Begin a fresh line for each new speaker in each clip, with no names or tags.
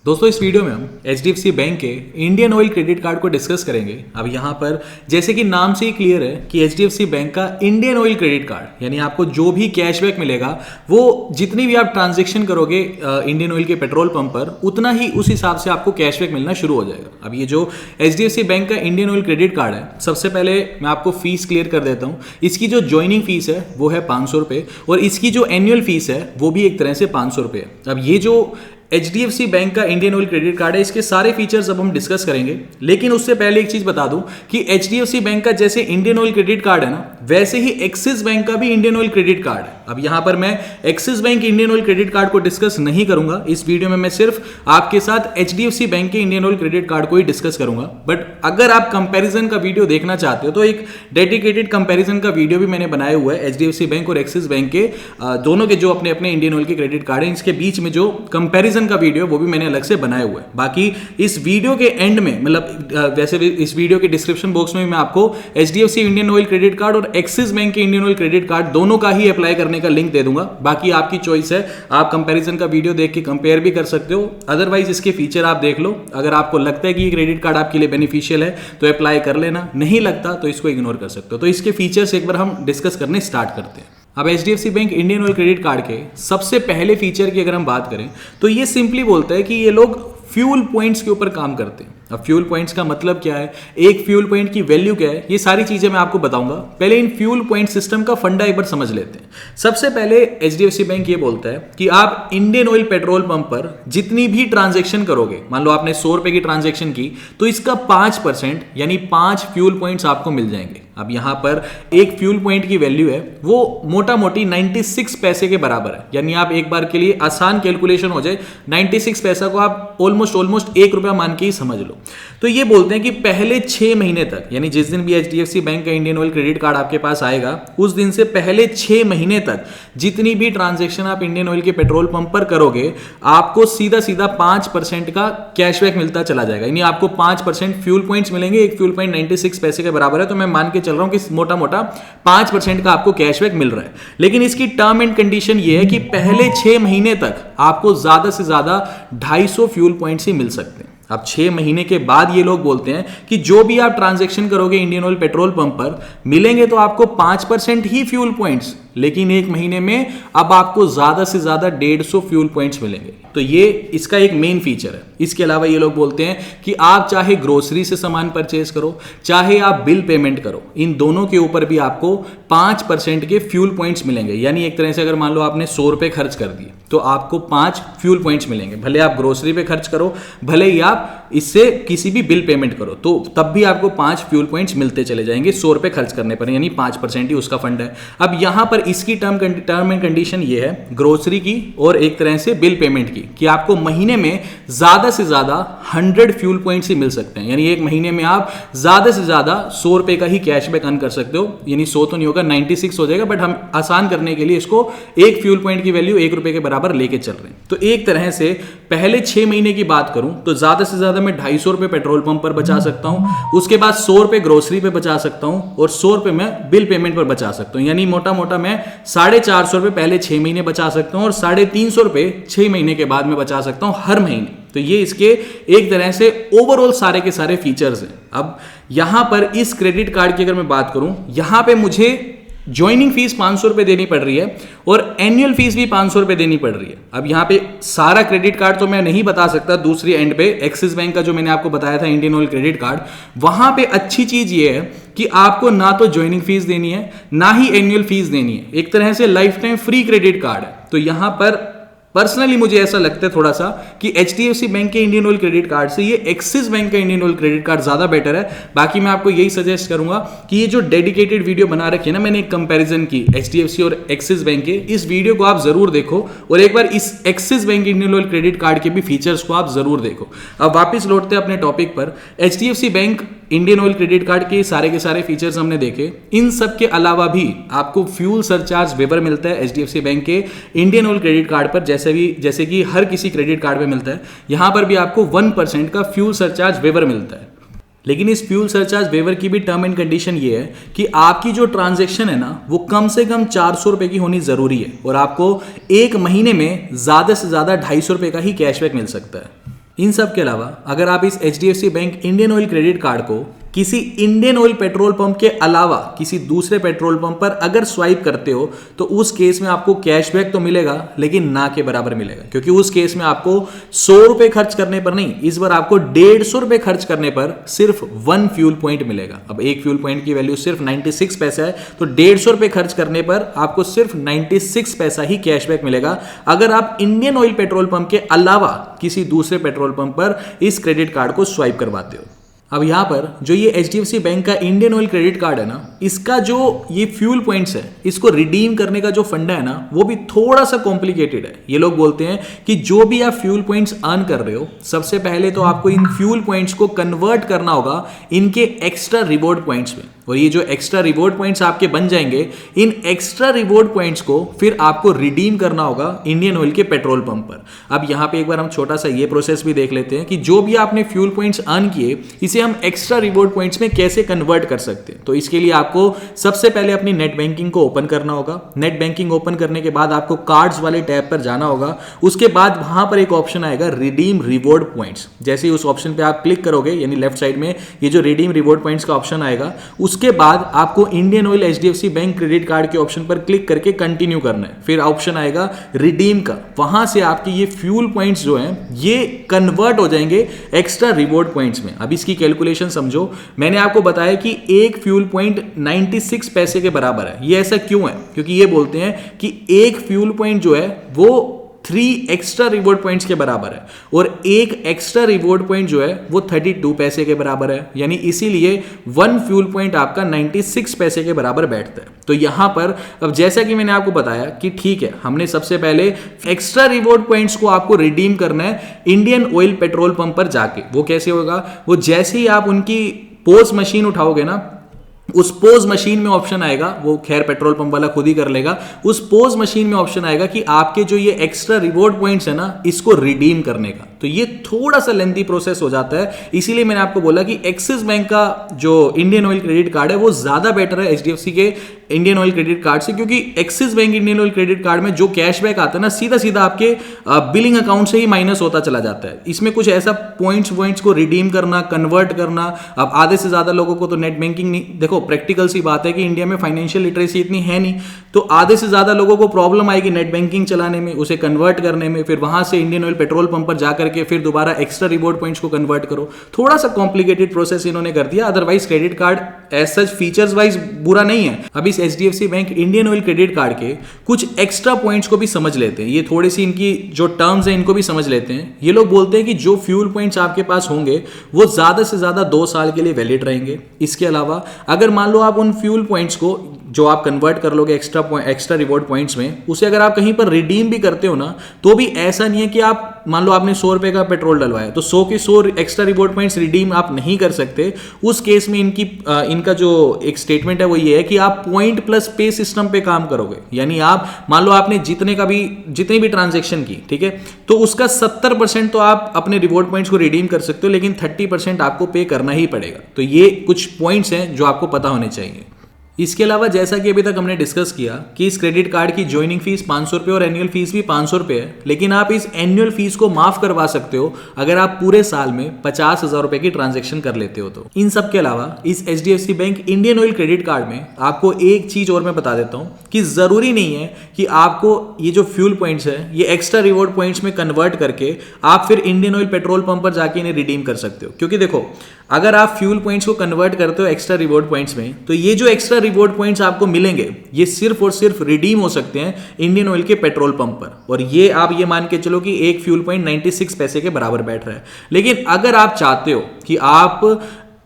दोस्तों इस वीडियो में हम HDFC बैंक के इंडियन ऑयल क्रेडिट कार्ड को डिस्कस करेंगे। अब यहाँ पर जैसे कि नाम से ही क्लियर है कि HDFC बैंक का इंडियन ऑयल क्रेडिट कार्ड यानी आपको जो भी कैशबैक मिलेगा वो जितनी भी आप ट्रांजैक्शन करोगे इंडियन ऑयल के पेट्रोल पंप पर उतना ही उस हिसाब से आपको कैशबैक मिलना शुरू हो जाएगा। अब ये जो HDFC बैंक का इंडियन ऑयल क्रेडिट कार्ड है, सबसे पहले मैं आपको फीस क्लियर कर देता हूँ। इसकी जो ज्वाइनिंग फीस है वो है 500 रुपये और इसकी जो एनुअल फीस है वो भी एक तरह से 500 रुपये। अब ये जो HDFC बैंक का इंडियन ऑयल क्रेडिट कार्ड है, इसके सारे फीचर्स अब हम डिस्कस करेंगे। लेकिन उससे पहले एक चीज बता दूं कि HDFC बैंक का जैसे इंडियन ऑयल क्रेडिट कार्ड है ना, वैसे ही एक्सिस बैंक का भी इंडियन ऑयल क्रेडिट कार्ड है। अब यहां पर मैं axis bank Indian Oil credit card को डिस्कस नहीं करूंगा इस वीडियो में, मैं सिर्फ आपके साथ HDFC बैंक के इंडियन ऑयल क्रेडिट कार्ड को ही डिस्कस करूंगा। बट अगर आप कंपेरिजन का वीडियो देखना चाहते हो तो एक डेडिकेटेड कंपेरिजन का वीडियो भी मैंने बनाया हुआ है HDFC बैंक और एक्सिस बैंक के दोनों के जो अपने अपने इंडियन ऑयल के क्रेडिट कार्ड है, इसके बीच में जो कंपेरिजन का वीडियो वो भी मैंने अलग से बनाया हुआ है। बाकी इस वीडियो के एंड में, मतलब वैसे भी इस वीडियो के डिस्क्रिप्शन बॉक्स में मैं आपको HDFC Indian Oil credit card और एक्सिस बैंक के इंडियन ऑयल क्रेडिट कार्ड दोनों का ही अप्लाई करने का लिंक दे दूंगा। बाकी आपकी चॉइस है, आप कंपैरिजन का वीडियो देख के कंपेयर भी कर सकते हो, अदरवाइज इसके फीचर आप देख लो। अगर आपको लगता है कि ये क्रेडिट कार्ड आपके लिए बेनिफिशियल है तो अप्लाई कर लेना, नहीं लगता तो इसको इग्नोर कर सकते हो। तो इसके फीचर्स एक बार हम डिस्कस करने स्टार्ट करते हैं। अब HDFC bank Indian Oil credit card के सबसे पहले फीचर की अगर हम बात करें तो ये सिंपली बोलता है कि ये लोग फ्यूल पॉइंट्स के ऊपर काम करते हैं। अब फ्यूल पॉइंट्स का मतलब क्या है, एक फ्यूल पॉइंट की वैल्यू क्या है, ये सारी चीजें मैं आपको बताऊंगा। पहले इन फ्यूल पॉइंट सिस्टम का फंडा एक बार समझ लेते हैं। सबसे पहले HDFC बैंक ये बोलता है कि आप इंडियन ऑयल पेट्रोल पंप पर जितनी भी ट्रांजैक्शन करोगे, मान लो आपने 100 रुपए की ट्रांजैक्शन की तो इसका 5% यानी 5 फ्यूल पॉइंट्स आपको मिल जाएंगे। अब यहां पर एक फ्यूल पॉइंट की वैल्यू है वो मोटा मोटी 96 पैसे के बराबर है। यानी आप एक बार के लिए आसान कैलकुलेशन हो जाए, 96 पैसा को आप ऑलमोस्ट 1 रुपया मान के ही समझ लो। तो ये बोलते हैं कि पहले 6 महीने तक, यानी जिस दिन भी HDFC बैंक का इंडियन ऑयल क्रेडिट कार्ड आपके पास आएगा उस दिन से पहले 6 महीने तक जितनी भी ट्रांजैक्शन आप इंडियन ऑयल के पेट्रोल पंप पर करोगे आपको सीधा सीधा 5% का कैशबैक मिलता चला जाएगा। यानी आपको 5% फ्यूल पॉइंट्स मिलेंगे। एक फ्यूल पॉइंट 96 पैसे के बराबर है, तो मैं मान के चल रहा हूं कि मोटा मोटा 5% का आपको कैशबैक मिल रहा है। लेकिन इसकी टर्म एंड कंडीशन ये है कि पहले 6 महीने तक आपको ज्यादा से ज्यादा 250 फ्यूल पॉइंट्स ही मिल सकते हैं। अब 6 महीने के बाद ये लोग बोलते हैं कि जो भी आप ट्रांजैक्शन करोगे इंडियन ऑयल पेट्रोल पंप पर मिलेंगे तो आपको 5% ही फ्यूल पॉइंट्स, लेकिन 1 महीने में अब आपको ज्यादा से ज्यादा 150 फ्यूल पॉइंट्स मिलेंगे। तो ये इसका एक मेन फीचर है। इसके अलावा ये लोग बोलते हैं कि आप चाहे ग्रोसरी से सामान परचेज करो, चाहे आप बिल पेमेंट करो, इन दोनों के ऊपर भी आपको 5% के फ्यूल पॉइंट्स मिलेंगे। यानी एक तरह से अगर मान लो आपने 100 रुपए खर्च कर दिए तो आपको 5 फ्यूल पॉइंट्स मिलेंगे। भले आप ग्रोसरी पे खर्च करो, भले ही आप इससे किसी भी बिल पेमेंट करो, तो तब भी आपको 5 फ्यूल पॉइंट्स मिलते चले जाएंगे 100 रुपए खर्च करने पर। यानी 5% ही उसका फंड है। अब यहां पर इसकी टर्म एंड कंडीशन ये है ग्रोसरी की और एक तरह से बिल पेमेंट की, कि आपको महीने में ज्यादा से ज्यादा 100 फ्यूल पॉइंट्स ही मिल सकते हैं। यानी एक महीने में आप ज्यादा से ज्यादा 100 रुपए का ही कैशबैक अर्न कर सकते हो। यानी 100 तो नहीं होगा, 96 हो जाएगा, बट हम आसान करने के लिए इसको एक फ्यूल पॉइंट की वैल्यू 1 रुपए के बराबर लेके चल रहे हैं। तो एक तरह से पहले 6 महीने की बात करूं तो ज्यादा से ज्यादा मैं 250 रुपए पेट्रोल पंप पर बचा सकता हूं, उसके बाद 100 रुपए ग्रोसरी पे बचा सकता हूं और 100 रुपए मैं बिल पेमेंट पर बचा सकता हूं। यानी मोटा मोटा मैं 450 रुपए पहले 6 महीने बचा सकता हूं और 350 रुपए 6 महीने के बाद में बचा सकता हूं हर महीने। तो ये इसके एक तरह से ओवरऑल सारे के सारे फीचर्स हैं। अब यहां पर इस क्रेडिट कार्ड की अगर मैं बात करूं, यहां पे मुझे ज्वाइनिंग फीस 500 रुपए देनी पड़ रही है और एनुअल फीस भी 500 रुपए देनी पड़ रही है। अब यहां पे सारा क्रेडिट कार्ड तो मैं नहीं बता सकता। दूसरी एंड पे एक्सिस बैंक का जो मैंने आपको बताया था इंडियन ऑयल क्रेडिट कार्ड, वहां पे अच्छी चीज ये है कि आपको ना तो ज्वाइनिंग फीस देनी है ना ही एनुअल फीस देनी है। एक तरह से life time free credit card है। तो यहां पर पर्सनली मुझे ऐसा लगता है थोड़ा सा कि HDFC बैंक के इंडियन ऑयल क्रेडिट कार्ड से ये एक्सिस बैंक का इंडियन ऑयल क्रेडिट कार्ड ज्यादा बेटर है। बाकी मैं आपको यही सजेस्ट करूंगा कि ये जो डेडिकेटेड वीडियो बना रखी है ना मैंने, एक कंपैरिजन की HDFC और एक्सिस बैंक के, इस वीडियो को आप जरूर देखो और एक बार इस axis bank Indian Oil credit card के भी फीचर्स को आप जरूर देखो। अब वापिस लौटते हैं अपने टॉपिक पर। HDFC bank Indian Oil credit card के सारे फीचर्स हमने देखे। इन सब के अलावा भी आपको फ्यूल सरचार्ज वेवर मिलता है HDFC बैंक के इंडियन ऑयल क्रेडिट कार्ड पर, जैसे कि हर किसी क्रेडिट कार्ड पे मिलता है। यहां पर भी आपको 1% का फ्यूल सरचार्ज वेवर मिलता है। लेकिन इस फ्यूल सरचार्ज वेवर की भी टर्म एंड कंडीशन ये है कि आपकी जो ट्रांजैक्शन है ना वो कम से कम 400 रुपए की होनी जरूरी है और आपको एक महीने में ज्यादा से ज्यादा 250 रुपए का ही कैशबैक मिल सकता है। इन सब के अलावा अगर आप इस HDFC bank Indian Oil credit card को किसी इंडियन ऑयल पेट्रोल पंप के अलावा किसी दूसरे पेट्रोल पंप पर अगर स्वाइप करते हो तो उस केस में आपको कैशबैक तो मिलेगा लेकिन ना के बराबर मिलेगा, क्योंकि उस केस में आपको 100 रुपए खर्च करने पर नहीं, इस बार आपको 150 रुपए खर्च करने पर सिर्फ 1 फ्यूल पॉइंट मिलेगा। अब एक फ्यूल पॉइंट की वैल्यू सिर्फ 96 पैसा है, तो 150 रुपए खर्च करने पर आपको सिर्फ 96 पैसा ही कैशबैक मिलेगा अगर आप इंडियन ऑयल पेट्रोल पंप के अलावा किसी दूसरे पेट्रोल पंप पर इस क्रेडिट कार्ड को स्वाइप करवाते हो। अब यहां पर जो ये HDFC बैंक का इंडियन ऑयल क्रेडिट कार्ड है ना, इसका जो ये फ्यूल पॉइंट्स है, इसको रिडीम करने का जो फंडा है ना, वो भी थोड़ा सा कॉम्प्लिकेटेड है। ये लोग बोलते हैं कि जो भी आप फ्यूल पॉइंट्स अर्न कर रहे हो, सबसे पहले तो आपको इन फ्यूल पॉइंट्स को कन्वर्ट करना होगा इनके एक्स्ट्रा रिवॉर्ड पॉइंट्स में, और ये जो एक्स्ट्रा रिवॉर्ड पॉइंट्स आपके बन जाएंगे, इन एक्स्ट्रा रिवॉर्ड पॉइंट्स को फिर आपको रिडीम करना होगा इंडियन ऑयल के पेट्रोल पंप पर। अब यहां पे एक बार हम छोटा सा ये प्रोसेस भी देख लेते हैं कि जो भी आपने फ्यूल पॉइंट्स अर्न किए, इसे हम एक्स्ट्रा रिवॉर्ड पॉइंट्स में कैसे कन्वर्ट कर सकते हैं। तो इसके लिए आपको सबसे पहले अपनी नेट बैंकिंग को ओपन करना होगा। नेट बैंकिंग ओपन करने के बाद आपको कार्ड्स वाले टैब पर जाना होगा। उसके बाद वहां पर एक ऑप्शन आएगा रिडीम रिवॉर्ड पॉइंट्स। जैसे ही उस ऑप्शन पे आप क्लिक करोगे, यानी लेफ्ट साइड में ये जो रिडीम रिवॉर्ड पॉइंट्स का ऑप्शन आएगा, उसके बाद आपको Indian oil HDFC bank credit card के ऑप्शन पर क्लिक करके कंटिन्यू करना है। फिर ऑप्शन आएगा रिडीम का, वहां से आपके ये फ्यूल पॉइंट्स जो हैं ये कन्वर्ट हो जाएंगे एक्स्ट्रा रिवॉर्ड पॉइंट्स में। अब इसकी कैलकुलेशन समझो। मैंने आपको बताया कि एक फ्यूल पॉइंट 96 पैसे के बराबर है। ये ऐसा क्यों है? क्योंकि ये बोलते हैं कि एक फ्यूल पॉइंट जो है वो 3 एक्स्ट्रा रिवॉर्ड पॉइंट्स के बराबर है, और एक एक्स्ट्रा रिवॉर्ड पॉइंट जो है वो 32 पैसे के बराबर है। यानी इसीलिए 1 फ्यूल पॉइंट आपका 96 पैसे के बराबर बैठता है। तो यहां पर अब जैसा कि मैंने आपको बताया कि ठीक है, हमने सबसे पहले एक्स्ट्रा रिवॉर्ड पॉइंट्स को आपको रिडीम करना है इंडियन ऑयल पेट्रोल पंप पर जाके। वो कैसे होगा? वो जैसे ही आप उनकी पोस मशीन उठाओगे ना, उस पोज मशीन में ऑप्शन आएगा, वो खैर पेट्रोल पंप वाला खुद ही कर लेगा, उस पोज मशीन में ऑप्शन आएगा कि आपके जो ये एक्स्ट्रा रिवॉर्ड पॉइंट्स है ना, इसको रिडीम करने का। तो ये थोड़ा सा लेंथी प्रोसेस हो जाता है। इसीलिए मैंने आपको बोला कि एक्सिस बैंक का जो इंडियन ऑयल क्रेडिट कार्ड है वो ज्यादा बेटर है HDFC के इंडियन ऑयल क्रेडिट कार्ड से, क्योंकि axis bank Indian Oil credit card में जो कैशबैक आता है ना, सीधा सीधा आपके बिलिंग अकाउंट से ही माइनस होता चला जाता है। इसमें कुछ ऐसा पॉइंट्स को रिडीम करना, कन्वर्ट करना, अब आधे से ज्यादा लोगों को तो नेट बैंकिंग नहीं, देखो प्रैक्टिकल सी बात है कि इंडिया में फाइनेंशियल लिटरेसी इतनी है नहीं, तो आधे से ज्यादा लोगों को प्रॉब्लम आएगी नेट बैंकिंग चलाने में, उसे कन्वर्ट करने में, फिर वहां से इंडियन ऑयल पेट्रोल पंप पर जाकर के फिर दोबारा एक्स्ट्रा रिवॉर्ड पॉइंट्स को कन्वर्ट करो। थोड़ा सा कॉम्प्लिकेटेड प्रोसेस इन्होंने कर दिया। Otherwise credit card as such features wise बुरा नहीं है। अब इस HDFC bank Indian Oil credit card के कुछ एक्स्ट्रा पॉइंट्स को भी समझ लेते हैं। ये थोड़ी सी इनकी जो टर्म्स है इनको भी समझ लेते हैं। ये लोग बोलते हैं कि जो फ्यूल पॉइंट्स आपके पास होंगे वो ज्यादा से ज्यादा 2 साल के लिए वैलिड रहेंगे। इसके अलावा अगर मान लो आप उन फ्यूल पॉइंट्स को जो आप कन्वर्ट कर लोगे एक्स्ट्रा रिवॉर्ड पॉइंट्स में, उसे अगर आप कहीं पर रिडीम भी करते हो ना, तो भी ऐसा नहीं है कि आप मान लो आपने 100 रुपए का पेट्रोल डलवाया तो 100 के 100 एक्स्ट्रा रिवॉर्ड पॉइंट्स रिडीम आप नहीं कर सकते। उस केस में इनका जो एक स्टेटमेंट है वो ये है कि आप पॉइंट प्लस पे सिस्टम पे काम करोगे। यानी आप मान लो आपने जितनी भी ट्रांजेक्शन की, ठीक है, तो उसका 70% तो आप अपने रिवॉर्ड पॉइंट्स को रिडीम कर सकते हो, लेकिन 30% आपको पे करना ही पड़ेगा। तो ये कुछ पॉइंट्स हैं जो आपको पता होने चाहिए। इसके अलावा जैसा कि अभी तक हमने डिस्कस किया कि इस क्रेडिट कार्ड की ज्वाइनिंग फीस 500 रुपये और एनुअल फीस भी 500 रुपये है, लेकिन आप इस एनुअल फीस को माफ करवा सकते हो अगर आप पूरे साल में 50,000 रुपए की ट्रांजैक्शन कर लेते हो। तो इन सब के अलावा इस HDFC bank Indian Oil credit card में आपको एक चीज और मैं बता देता हूं कि जरूरी नहीं है कि आपको ये जो फ्यूल पॉइंट्स है ये एक्स्ट्रा रिवॉर्ड पॉइंट्स में कन्वर्ट करके आप फिर इंडियन ऑयल पेट्रोल पंप पर जाके इन्हें रिडीम कर सकते हो। क्योंकि देखो, अगर आप फ्यूल पॉइंट्स को कन्वर्ट करते हो एक्स्ट्रा रिवॉर्ड पॉइंट्स में, तो ये जो एक्स्ट्रा रिवॉर्ड पॉइंट्स आपको मिलेंगे ये सिर्फ और सिर्फ रिडीम हो सकते हैं इंडियन ऑयल के पेट्रोल पंप पर, और ये आप ये मान के चलो कि एक फ्यूल पॉइंट 96 पैसे के बराबर बैठ रहा है। लेकिन अगर आप चाहते हो कि आप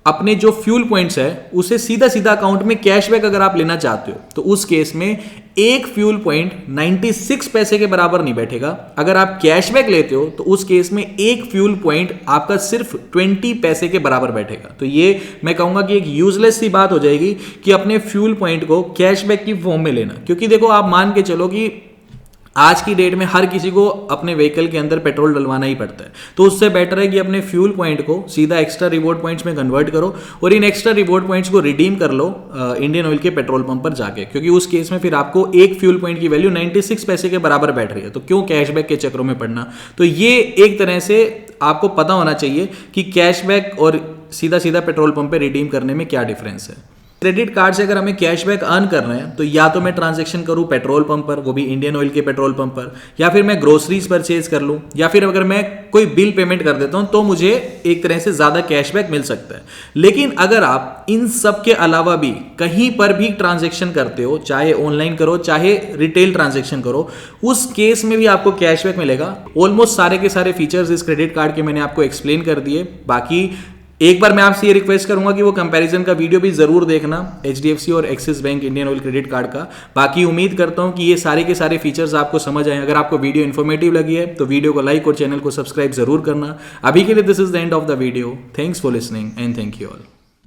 अपने जो फ्यूल पॉइंट्स है उसे सीधा सीधा अकाउंट में कैशबैक अगर आप लेना चाहते हो, तो उस केस में एक फ्यूल पॉइंट 96 पैसे के बराबर नहीं बैठेगा। अगर आप कैशबैक लेते हो तो उस केस में एक फ्यूल पॉइंट आपका सिर्फ 20 पैसे के बराबर बैठेगा। तो ये मैं कहूंगा कि एक यूजलेस सी बात हो जाएगी कि अपने फ्यूल पॉइंट को कैशबैक की फॉर्म में लेना। क्योंकि देखो, आप मान के चलो कि आज की डेट में हर किसी को अपने व्हीकल के अंदर पेट्रोल डलवाना ही पड़ता है, तो उससे बेटर है कि अपने फ्यूल पॉइंट को सीधा एक्स्ट्रा रिवॉर्ड पॉइंट्स में कन्वर्ट करो और इन एक्स्ट्रा रिवॉर्ड पॉइंट्स को रिडीम कर लो इंडियन ऑयल के पेट्रोल पंप पर जाके, क्योंकि उस केस में फिर आपको एक फ्यूल पॉइंट की वैल्यू 96 पैसे के बराबर बैठ रही है, तो क्यों कैशबैक के चक्रों में पड़ना। तो ये एक तरह से आपको पता होना चाहिए कि कैशबैक और सीधा सीधा पेट्रोल पंप पे रिडीम करने में क्या डिफरेंस है। क्रेडिट कार्ड से अगर हमें कैशबैक अर्न करना है तो या तो मैं ट्रांजैक्शन करूं पेट्रोल पंप पर, वो भी इंडियन ऑयल के पेट्रोल पंप पर, या फिर मैं ग्रोसरीज परचेज कर लूं, या फिर अगर मैं कोई बिल पेमेंट कर देता हूं तो मुझे एक तरह से ज्यादा कैशबैक मिल सकता है। लेकिन अगर आप इन सब के अलावा भी कहीं पर भी ट्रांजैक्शन करते हो, चाहे ऑनलाइन करो चाहे रिटेल ट्रांजैक्शन करो, उस केस में भी आपको कैशबैक मिलेगा। ऑलमोस्ट सारे के सारे फीचर्स इस क्रेडिट कार्ड के मैंने आपको एक्सप्लेन कर दिए। बाकी एक बार मैं आपसे ये रिक्वेस्ट करूंगा कि वो कंपैरिजन का वीडियो भी जरूर देखना एचडीएफसी और axis bank Indian Oil credit card का। बाकी उम्मीद करता हूं कि ये सारे के सारे फीचर्स आपको समझ आए। अगर आपको वीडियो इन्फॉर्मेटिव लगी है तो वीडियो को लाइक और चैनल को सब्सक्राइब जरूर करना। अभी के लिए this is the end of the video. Thanks for listening and thank you all.